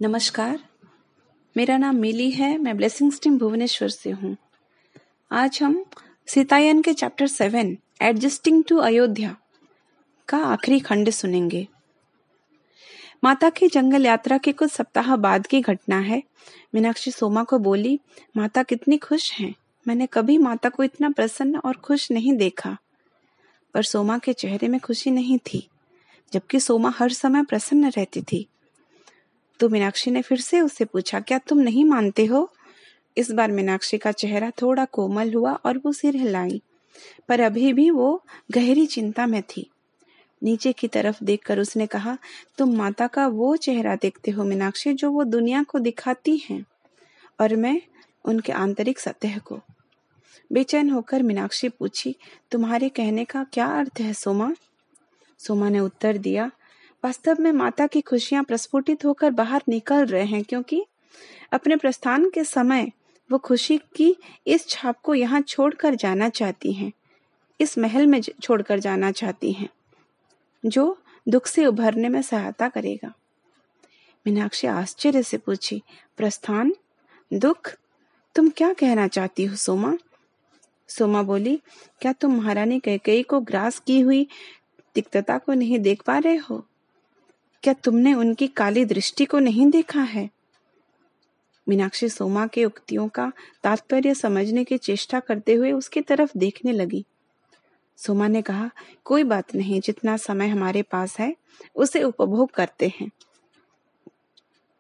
नमस्कार, मेरा नाम मिली है। मैं ब्लेसिंग्स टीम भुवनेश्वर से हूँ। आज हम सीतायन के चैप्टर 7 एडजस्टिंग टू अयोध्या का आखिरी खंड सुनेंगे। माता की जंगल यात्रा के कुछ सप्ताह बाद की घटना है। मीनाक्षी सोमा को बोली, माता कितनी खुश हैं। मैंने कभी माता को इतना प्रसन्न और खुश नहीं देखा। पर सोमा के चेहरे में खुशी नहीं थी, जबकि सोमा हर समय प्रसन्न रहती थी। तो मीनाक्षी ने फिर से उससे पूछा, क्या तुम नहीं मानते हो? इस बार मीनाक्षी का चेहरा थोड़ा कोमल हुआ और वो सिर हिलाई, पर अभी भी वो गहरी चिंता में थी। नीचे की तरफ देखकर उसने कहा, तुम माता का वो चेहरा देखते हो मीनाक्षी, जो वो दुनिया को दिखाती हैं, और मैं उनके आंतरिक सत्य को। बेचैन होकर मीनाक्षी पूछी, तुम्हारे कहने का क्या अर्थ है सोमा? सोमा ने उत्तर दिया, वास्तव में माता की खुशियां प्रस्फुटित होकर बाहर निकल रहे हैं, क्योंकि अपने प्रस्थान के समय वो खुशी की इस छाप को यहाँ छोड़कर जाना चाहती हैं, इस महल में छोड़कर जाना चाहती हैं, जो दुख से उभरने में सहायता करेगा। मीनाक्षी आश्चर्य से पूछी, प्रस्थान? दुख? तुम क्या कहना चाहती हो सोमा? सोमा बोली, क्या तुम महारानी कैकेयी को ग्रास की हुई तिक्तता को नहीं देख पा रहे हो? क्या तुमने उनकी काली दृष्टि को नहीं देखा है? मीनाक्षी सोमा के उक्तियों का तात्पर्य समझने की चेष्टा करते हुए उसकी तरफ देखने लगी। सोमा ने कहा, कोई बात नहीं, जितना समय हमारे पास है उसे उपभोग करते हैं।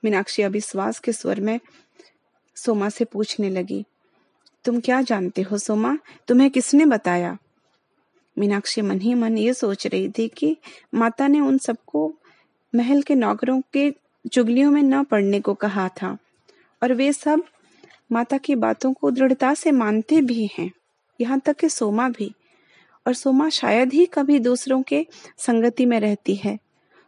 मीनाक्षी अविश्वास के स्वर में सोमा से पूछने लगी, तुम क्या जानते हो सोमा? तुम्हें किसने बताया? मीनाक्षी मन ही मन ये सोच रही थी कि माता ने उन सबको महल के नौकरों के चुगलियों में न पड़ने को कहा था, और वे सब माता की बातों को दृढ़ता से मानते भी हैं, यहाँ तक कि सोमा भी। और सोमा शायद ही कभी दूसरों के संगति में रहती है,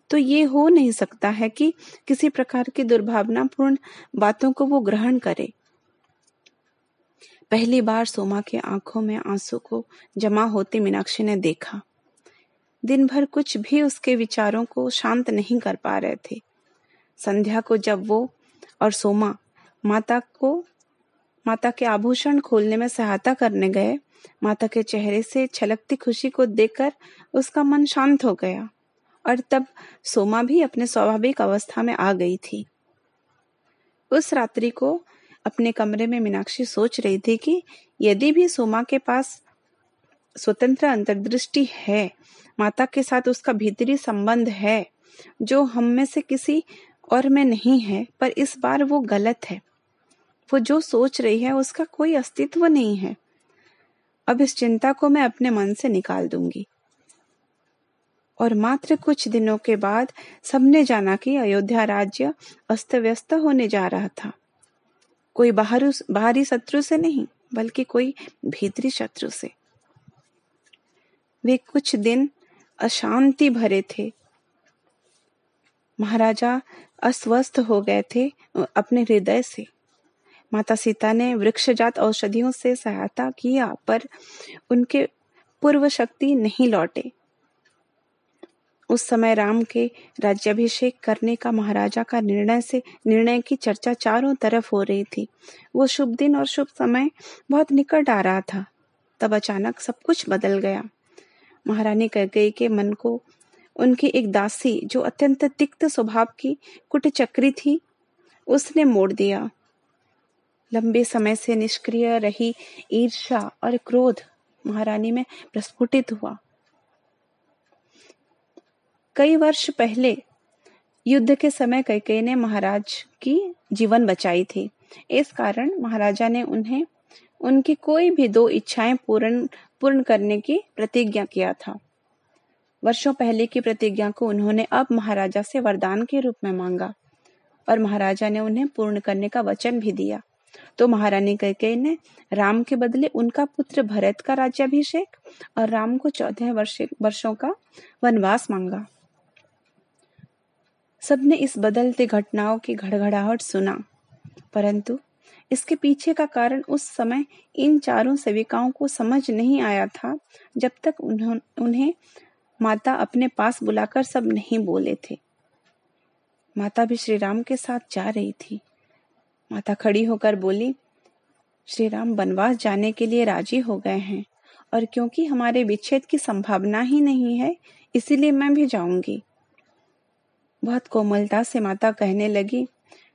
तो ये हो नहीं सकता है कि किसी प्रकार की दुर्भावनापूर्ण बातों को वो ग्रहण करे। पहली बार सोमा के आंखों में आंसू को जमा होते मीनाक्षी ने देखा। दिन भर कुछ भी उसके विचारों को शांत नहीं कर पा रहे थे। संध्या को जब वो और सोमा माता के आभूषण खोलने में सहायता करने गए, माता के चेहरे से छलकती खुशी को देखकर उसका मन शांत हो गया, और तब सोमा भी अपने स्वाभाविक अवस्था में आ गई थी। उस रात्रि को अपने कमरे में मीनाक्षी सोच रही थी कि यदि भी सोमा के पास स्वतंत्र अंतर्दृष्टि है, माता के साथ उसका भीतरी संबंध है, जो हम में से किसी और में नहीं है, पर इस बार वो गलत है। वो जो सोच रही है उसका कोई अस्तित्व नहीं है। अब इस चिंता को मैं अपने मन से निकाल दूंगी। और मात्र कुछ दिनों के बाद सबने जाना कि अयोध्या राज्य अस्त व्यस्त होने जा रहा था। कोई बाहरी शत्रु से नहीं, बल्कि कोई भीतरी शत्रु से। वे कुछ दिन अशांति भरे थे। महाराजा अस्वस्थ हो गए थे अपने हृदय से। माता सीता ने वृक्षजात औषधियों से सहायता किया, पर उनके पूर्व शक्ति नहीं लौटे। उस समय राम के राज्याभिषेक करने का महाराजा का निर्णय की चर्चा चारों तरफ हो रही थी। वो शुभ दिन और शुभ समय बहुत निकट आ रहा था। तब अचानक सब कुछ बदल गया। महारानी कैकेयी के मन को उनकी एक दासी, जो अत्यंत तिक्त स्वभाव की कुटचक्री थी, उसने मोड़ दिया। लंबे समय से निष्क्रिय रही ईर्ष्या और क्रोध महारानी में प्रस्फुटित हुआ। कई वर्ष पहले युद्ध के समय कैकेयी ने महाराज की जीवन बचाई थी। इस कारण महाराजा ने उन्हें उनकी कोई भी 2 इच्छाएं पूर्ण करने की प्रतिज्ञा किया था। वर्षों पहले की प्रतिज्ञा को उन्होंने अब महाराजा से वरदान के रूप में मांगा, और महाराजा ने उन्हें पूर्ण करने का वचन भी दिया। तो महारानी कैकेयी ने राम के बदले उनका पुत्र भरत का राज्याभिषेक और राम को 14 वर्षों का वनवास मांगा। सबने इस बदलते घटनाओं की घड़घड़ाहट सुना, परंतु इसके पीछे का कारण उस समय इन चारों सेविकाओं को समझ नहीं आया था, जब तक उन्हें माता अपने पास बुलाकर सब नहीं बोले थे। माता भी श्री राम के साथ जा रही थी। माता खड़ी होकर बोली, श्री राम वनवास जाने के लिए राजी हो गए हैं और क्योंकि हमारे विच्छेद की संभावना ही नहीं है, इसीलिए मैं भी जाऊंगी। बहुत कोमलता से माता कहने लगी,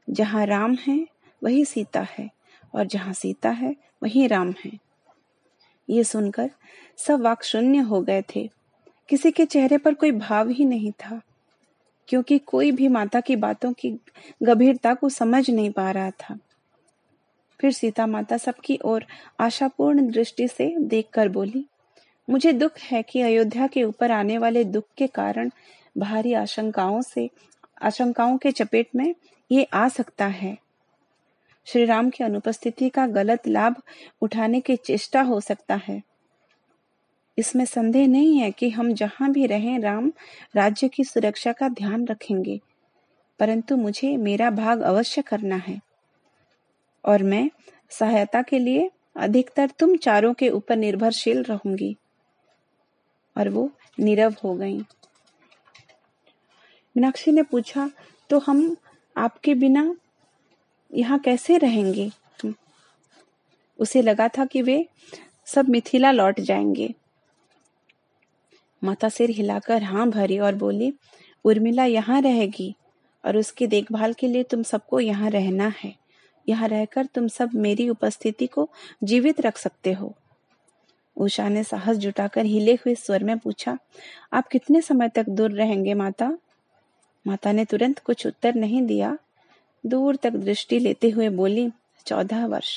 जहाँ राम है वही सीता है और जहाँ सीता है वही राम है। ये सुनकर सब वाक् शून्य हो गए थे। किसी के चेहरे पर कोई भाव ही नहीं था, क्योंकि कोई भी माता की बातों की गंभीरता को समझ नहीं पा रहा था। फिर सीता माता सबकी ओर आशापूर्ण दृष्टि से देखकर बोली, मुझे दुख है कि अयोध्या के ऊपर आने वाले दुख के कारण भारी आशंकाओं के चपेट में ये आ सकता है। श्री राम की अनुपस्थिति का गलत लाभ उठाने की चेष्टा हो सकता है। इसमें संदेह नहीं है कि हम जहां भी रहें राम राज्य की सुरक्षा का ध्यान रखेंगे, परंतु मुझे मेरा भाग अवश्य करना है और मैं सहायता के लिए अधिकतर तुम चारों के ऊपर निर्भरशील रहूंगी। और वो नीरव हो गईं। मीनाक्षी ने पूछा, तो हम आपके बिना यहाँ कैसे रहेंगे? उसे लगा था कि वे सब मिथिला लौट जाएंगे। माता सिर हिलाकर हाँ भरी और बोली, उर्मिला यहाँ रहेगी और उसकी देखभाल के लिए तुम सबको यहाँ रहना है। यहाँ रहकर तुम सब मेरी उपस्थिति को जीवित रख सकते हो। उषा ने साहस जुटाकर हिले हुए स्वर में पूछा, आप कितने समय तक दूर रहेंगे माता? माता ने तुरंत कुछ उत्तर नहीं दिया। दूर तक दृष्टि लेते हुए बोली, 14 वर्ष।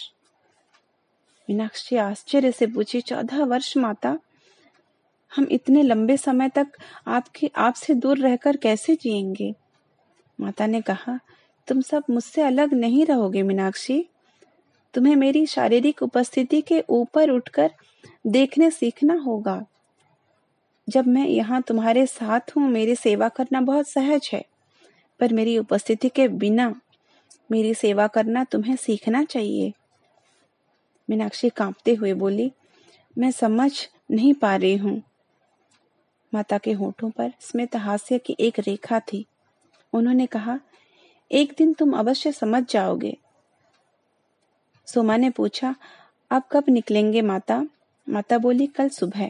मीनाक्षी आश्चर्य से पूछी, 14 वर्ष माता? हम इतने लंबे समय तक आपसे दूर रहकर कैसे जिएंगे? माता ने कहा, तुम सब मुझसे अलग नहीं रहोगे मीनाक्षी। तुम्हें मेरी शारीरिक उपस्थिति के ऊपर उठकर देखने सीखना होगा। जब मैं यहाँ तुम्हारे साथ हूँ, मेरी सेवा करना बहुत सहज है, पर मेरी उपस्थिति के बिना मेरी सेवा करना तुम्हें सीखना चाहिए। मीनाक्षी कांपते हुए बोली, मैं समझ नहीं पा रही हूँ। माता के होठों पर स्मित हास्य की एक रेखा थी। उन्होंने कहा, एक दिन तुम अवश्य समझ जाओगे। सोमा ने पूछा, आप कब निकलेंगे माता? माता बोली, कल सुबह।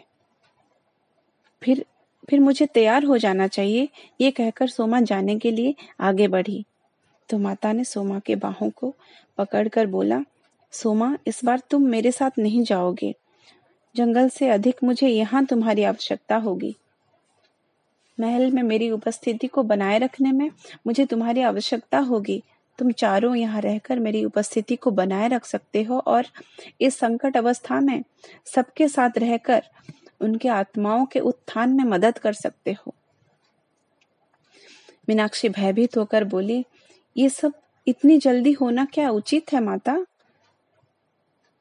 फिर मुझे तैयार हो जाना चाहिए। ये कहकर सोमा जाने के लिए आगे बढ़ी तो माता ने सोमा के बाहों को पकड़कर बोला, सोमा, इस बार तुम मेरे साथ नहीं जाओगे। जंगल से अधिक मुझे यहाँ तुम्हारी आवश्यकता होगी। महल में मेरी उपस्थिति को बनाए रखने में मुझे तुम्हारी आवश्यकता होगी। तुम चारों यहाँ रहकर मेरी उपस्थिति को बनाए रख सकते हो और इस संकट अवस्था में सबके साथ रहकर उनके आत्माओं के उत्थान में मदद कर सकते हो। मीनाक्षी भयभीत होकर बोली, ये सब इतनी जल्दी होना क्या उचित है माता?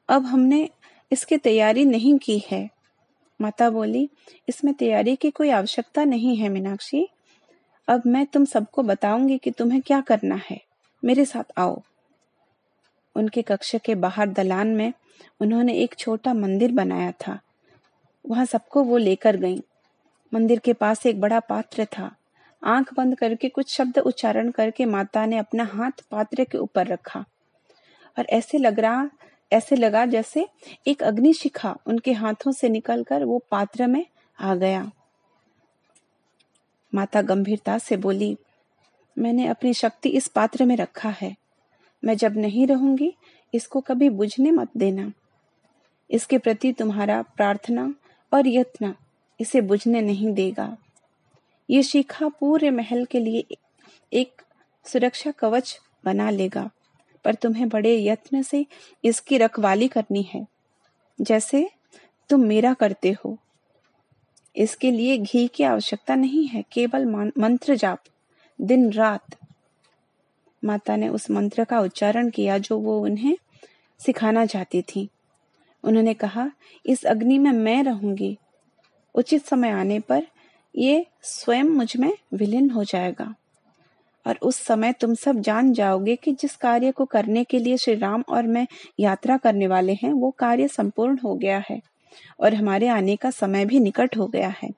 अब हमने इसकी तैयारी नहीं की है। माता बोली, इसमें तैयारी की कोई आवश्यकता नहीं है मीनाक्षी। अब मैं तुम सबको बताऊंगी कि तुम्हें क्या करना है। मेरे साथ आओ। उनके कक्ष के बाहर दलान में उन्होंने एक छोटा मंदिर बनाया था। वहां सबको वो लेकर गईं। मंदिर के पास एक बड़ा पात्र था। आंख बंद करके कुछ शब्द उच्चारण करके माता ने अपना हाथ पात्र के ऊपर रखा और ऐसे लगा जैसे एक अग्निशिखा उनके हाथों से निकलकर वो पात्र में आ गया। माता गंभीरता से बोली, मैंने अपनी शक्ति इस पात्र में रखा है। मैं जब नहीं रहूंगी, इसको कभी बुझने मत देना। इसके प्रति तुम्हारा प्रार्थना और यत्न इसे बुझने नहीं देगा। ये शिखा पूरे महल के लिए एक सुरक्षा कवच बना लेगा, पर तुम्हें बड़े यत्न से इसकी रखवाली करनी है, जैसे तुम मेरा करते हो। इसके लिए घी की आवश्यकता नहीं है, केवल मंत्र जाप दिन रात। माता ने उस मंत्र का उच्चारण किया जो वो उन्हें सिखाना चाहती थी। उन्होंने कहा, इस अग्नि में मैं रहूंगी। उचित समय आने पर ये स्वयं मुझ में विलीन हो जाएगा और उस समय तुम सब जान जाओगे कि जिस कार्य को करने के लिए श्री राम और मैं यात्रा करने वाले हैं, वो कार्य संपूर्ण हो गया है और हमारे आने का समय भी निकट हो गया है।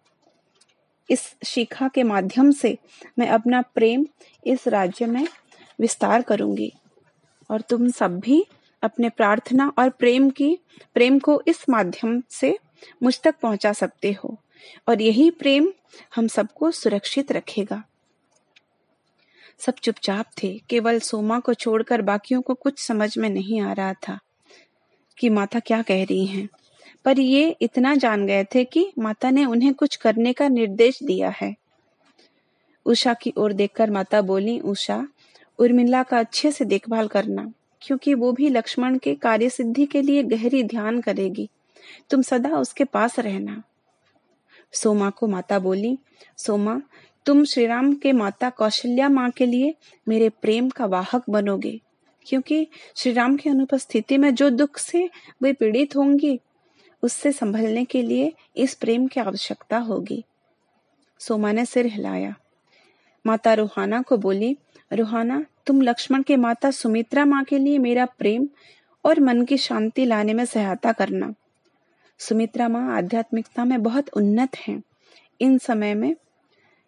इस शिखा के माध्यम से मैं अपना प्रेम इस राज्य में विस्तार करूंगी और तुम सब भी अपने प्रार्थना और प्रेम को इस माध्यम से मुझ तक पहुंचा सकते हो और यही प्रेम हम सबको सुरक्षित रखेगा। सब चुपचाप थे। केवल सोमा को छोड़कर बाकियों को कुछ समझ में नहीं आ रहा था कि माता क्या कह रही हैं, पर ये इतना जान गए थे कि माता ने उन्हें कुछ करने का निर्देश दिया है। उषा की ओर देखकर माता बोली, उषा, उर्मिला का अच्छे से देखभाल करना, क्योंकि वो भी लक्ष्मण के कार्य सिद्धि के लिए गहरी ध्यान करेगी। तुम सदा उसके पास रहना। सोमा को माता बोली, सोमा, तुम श्रीराम के माता कौशल्या माँ के लिए मेरे प्रेम का वाहक बनोगे, क्योंकि श्रीराम की अनुपस्थिति में जो दुख से वे पीड़ित होंगी उससे संभलने के लिए इस प्रेम की आवश्यकता होगी। सोमा ने सिर हिलाया। माता रूहाना को बोली, रूहाना, तुम लक्ष्मण के माता सुमित्रा माँ के लिए मेरा प्रेम और मन की शांति लाने में सहायता करना। सुमित्रा माँ आध्यात्मिकता में बहुत उन्नत हैं। इन समय में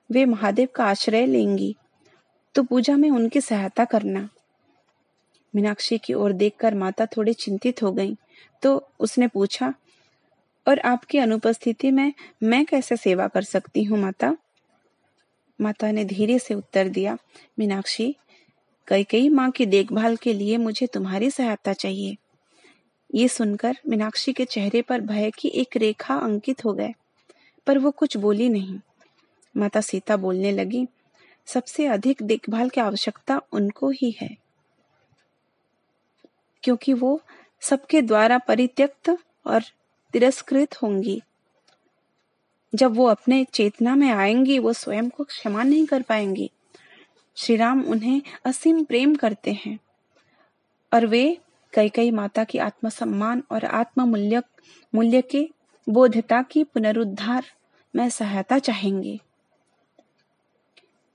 वे महादेव का आश्रय लेंगी, तो पूजा में उनकी सहायता करना। मीनाक्षी की ओर देखकर माता थोड़ी चिंतित हो गईं, तो उसने पूछा, और आपकी अनुपस्थिति में मैं कैसे सेवा कर सकती हूँ माता? माता ने धीरे से उत्तर दिया, मीनाक्षी, कैकेयी माँ की देखभाल के लिए मुझे तुम्हारी सहायता चाहिए। ये सुनकर मीनाक्षी के चेहरे पर भय की एक रेखा अंकित हो गए, पर वो कुछ बोली नहीं। माता सीता बोलने लगी, सबसे अधिक देखभाल की आवश्यकता उनको ही है, क्योंकि वो सबके द्वारा परित्यक्त और तिरस्कृत होंगी। जब वो अपने चेतना में आएंगी, वो स्वयं को क्षमा नहीं कर पाएंगी। श्रीराम उन्हें असीम प्रेम करते हैं और वे कैकेयी माता की आत्मसम्मान और मूल्य के बोधता की पुनरुद्धार में सहायता चाहेंगे।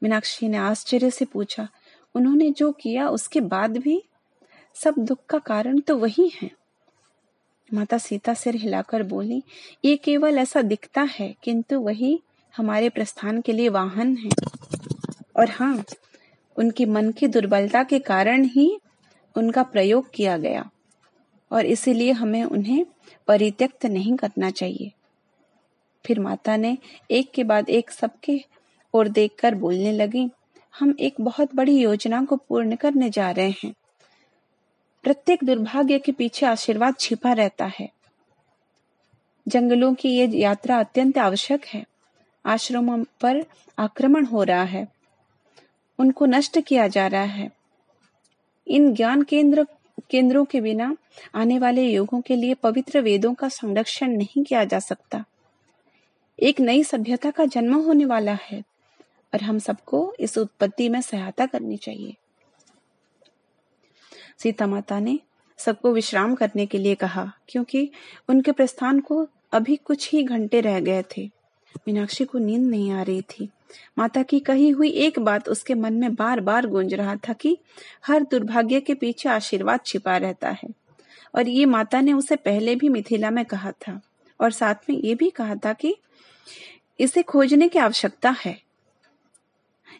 मीनाक्षी ने आश्चर्य से पूछा, उन्होंने जो किया उसके बाद भी सब दुख का कारण तो वही है। माता सीता सिर हिलाकर बोली, ये केवल ऐसा दिखता है, किंतु वही हमारे प्रस्थान के लिए वाहन है। और हाँ, उनकी मन की दुर्बलता के कारण ही उनका प्रयोग किया गया और इसीलिए हमें उन्हें परित्यक्त नहीं करना चाहिए। फिर माता ने एक के बाद एक सबके ओर देखकर बोलने लगी, हम एक बहुत बड़ी योजना को पूर्ण करने जा रहे हैं। प्रत्येक दुर्भाग्य के पीछे आशीर्वाद छिपा रहता है। जंगलों की ये यात्रा अत्यंत आवश्यक है। आश्रमों पर आक्रमण हो रहा है, उनको नष्ट किया जा रहा है। इन ज्ञान केंद्रों के बिना आने वाले युगों के लिए पवित्र वेदों का संरक्षण नहीं किया जा सकता। एक नई सभ्यता का जन्म होने वाला है और हम सबको इस उत्पत्ति में सहायता करनी चाहिए। सीता माता ने सबको विश्राम करने के लिए कहा, क्योंकि उनके प्रस्थान को अभी कुछ ही घंटे रह गए थे। मीनाक्षी को नींद नहीं आ रही थी। माता की कही हुई एक बात उसके मन में बार बार गूंज रहा था कि हर दुर्भाग्य के पीछे आशीर्वाद छिपा रहता है, और ये माता ने उसे पहले भी मिथिला में कहा था और साथ में ये भी कहा था कि इसे खोजने की आवश्यकता है।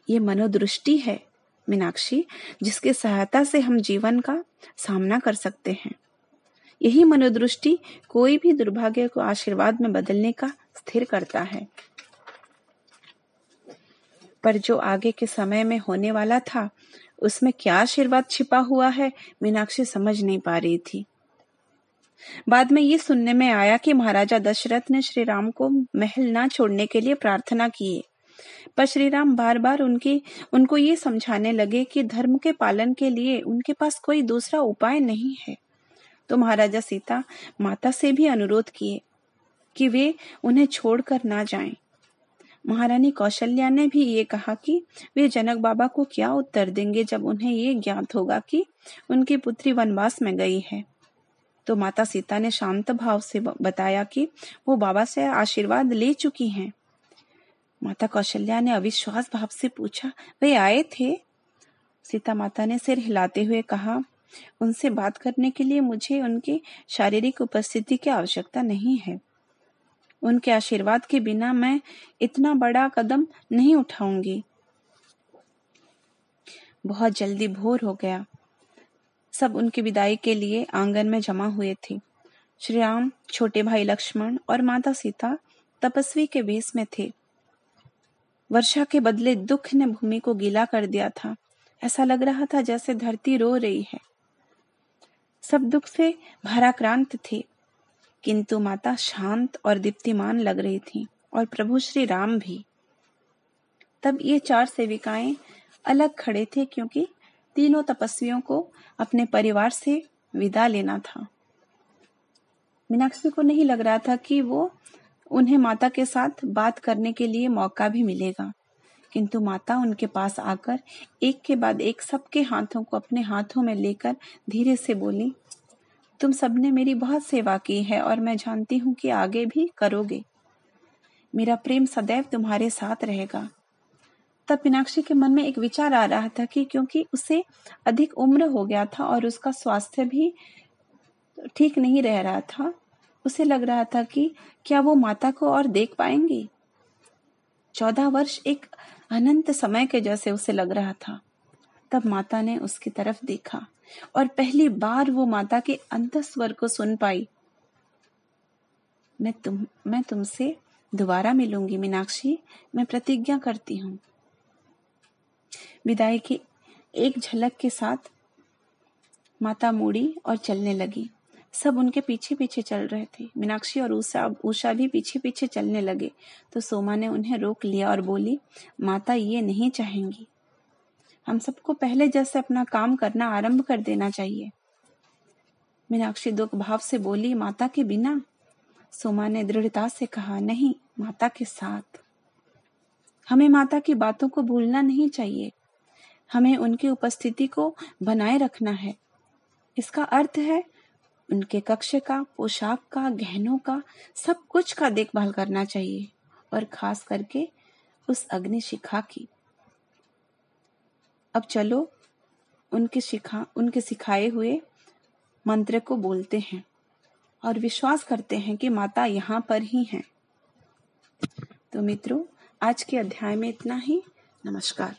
ये मनोदृष्टि है मीनाक्षी, जिसकी सहायता से हम जीवन का सामना कर सकते हैं। यही मनोदृष्टि कोई भी दुर्भाग्य को आशीर्वाद में बदलने का स्थिर करता है। पर जो आगे के समय में होने वाला था, उसमें क्या आशीर्वाद छिपा हुआ है, मीनाक्षी समझ नहीं पा रही थी। बाद में ये सुनने में आया कि महाराजा दशरथ ने श्री राम को महल ना छोड़ने के लिए प्रार्थना की, पर श्री राम बार बार उनको ये समझाने लगे कि धर्म के पालन के लिए उनके पास कोई दूसरा उपाय नहीं है। तो महाराजा सीता माता से भी अनुरोध किए कि वे उन्हें छोड़कर ना जाएं। महारानी कौशल्या ने भी ये कहा कि वे जनक बाबा को क्या उत्तर देंगे जब उन्हें ये ज्ञात होगा कि उनकी पुत्री वनवास में गई है। तो माता सीता ने शांत भाव से बताया कि वो बाबा से आशीर्वाद ले चुकी हैं। माता कौशल्या ने अविश्वास भाव से पूछा, वे आए थे? सीता माता ने सिर हिलाते हुए कहा, उनसे बात करने के लिए मुझे उनकी शारीरिक उपस्थिति की आवश्यकता नहीं है। उनके आशीर्वाद के बिना मैं इतना बड़ा कदम नहीं उठाऊंगी। बहुत जल्दी भोर हो गया। सब उनकी विदाई के लिए आंगन में जमा हुए थे। श्री राम, छोटे भाई लक्ष्मण और माता सीता तपस्वी के वेश में थे। वर्षा के बदले दुख ने भूमि को गीला कर दिया था। ऐसा लग रहा था जैसे धरती रो रही है। सब दुख से भाराक्रांत थे, किंतु माता शांत और दीप्तिमान लग रही थी और प्रभु श्री राम भी। तब ये 4 सेविकाएं अलग खड़े थे, क्योंकि तीनों तपस्वियों को अपने परिवार से विदा लेना था। मीनाक्षी को नहीं लग रहा था कि उन्हें माता के साथ बात करने के लिए मौका भी मिलेगा, किंतु माता उनके पास आकर एक के बाद एक सबके हाथों को अपने हाथों में लेकर धीरे से बोली, तुम सबने मेरी बहुत सेवा की है और मैं जानती हूँ कि आगे भी करोगे। मेरा प्रेम सदैव तुम्हारे साथ रहेगा। तब मीनाक्षी के मन में एक विचार आ रहा था कि क्योंकि उसे अधिक उम्र हो गया था और उसका स्वास्थ्य भी ठीक नहीं रह रहा था, उसे लग रहा था कि क्या वो माता को और देख पाएंगी। 14 वर्ष एक अनंत समय के जैसे उसे लग रहा था। तब माता ने उसकी तरफ देखा और पहली बार वो माता के अंतस्वर को सुन पाई। मैं तुमसे दोबारा मिलूंगी मीनाक्षी, मैं प्रतिज्ञा करती हूँ। विदाई की एक झलक के साथ माता मुड़ी और चलने लगी। सब उनके पीछे पीछे चल रहे थे। मीनाक्षी और उषा भी पीछे पीछे चलने लगे तो सोमा ने उन्हें रोक लिया और बोली, माता ये नहीं चाहेंगी। हम सबको पहले जैसे अपना काम करना आरंभ कर देना चाहिए। मीनाक्षी दुख भाव से बोली, माता के बिना? सोमा ने दृढ़ता से कहा, नहीं, माता के साथ। हमें माता की बातों को भूलना नहीं चाहिए। हमें उनकी उपस्थिति को बनाए रखना है। इसका अर्थ है उनके कक्ष का, पोशाक का, गहनों का, सब कुछ का देखभाल करना चाहिए, और खास करके उस अग्नि शिखा की। अब चलो उनके सिखाए हुए मंत्र को बोलते हैं और विश्वास करते हैं कि माता यहाँ पर ही हैं। तो मित्रों, आज के अध्याय में इतना ही। नमस्कार।